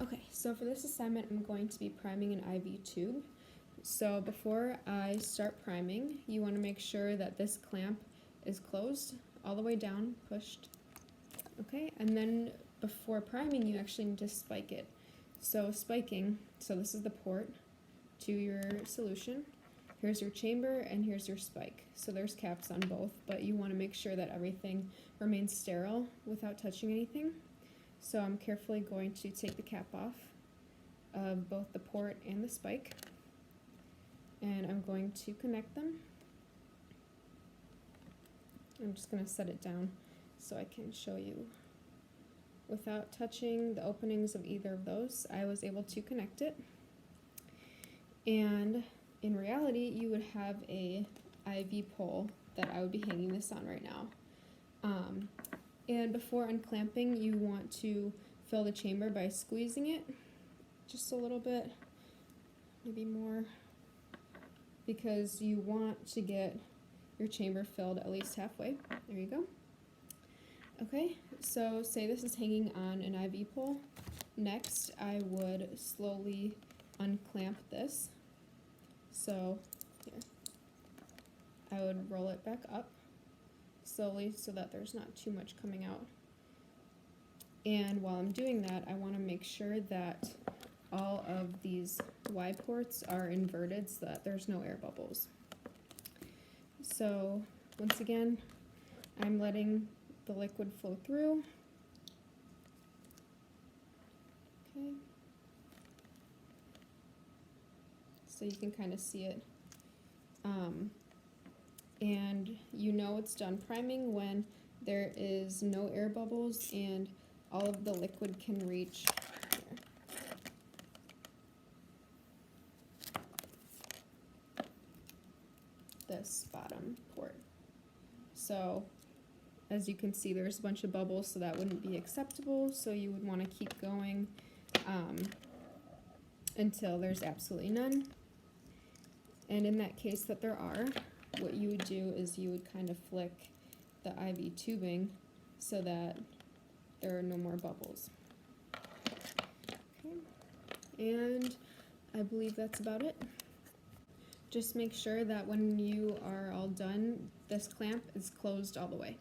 Okay, so for this assignment, I'm going to be priming an IV tube. So before I start priming, you want to make sure that this clamp is closed all the way down, pushed. Okay, and then before priming, you actually need to spike it. So spiking, so this is the port to your solution. Here's your chamber and here's your spike. So there's caps on both, but you want to make sure that everything remains sterile without touching anything. So I'm carefully going to take the cap off of both the port and the spike, and I'm going to connect them. I'm just going to set it down so I can show you. Without touching the openings of either of those, I was able to connect it. And in reality, you would have a IV pole that I would be hanging this on right now. And before unclamping, you want to fill the chamber by squeezing it just a little bit, maybe more, because you want to get your chamber filled at least halfway. There you go. Okay, so say this is hanging on an IV pole. Next, I would slowly unclamp this. So here, I would roll it back up slowly so that there's not too much coming out. And while I'm doing that, I want to make sure that all of these Y ports are inverted so that there's no air bubbles. So once again, I'm letting the liquid flow through. Okay. So you can kind of see it. And you know it's done priming when there is no air bubbles and all of the liquid can reach here. This bottom port. So as you can see, there's a bunch of bubbles, so that wouldn't be acceptable, so you would want to keep going until there's absolutely none. And in that case that there are, what you would do is you would kind of flick the IV tubing so that there are no more bubbles. Okay. And I believe that's about it. Just make sure that when you are all done, this clamp is closed all the way.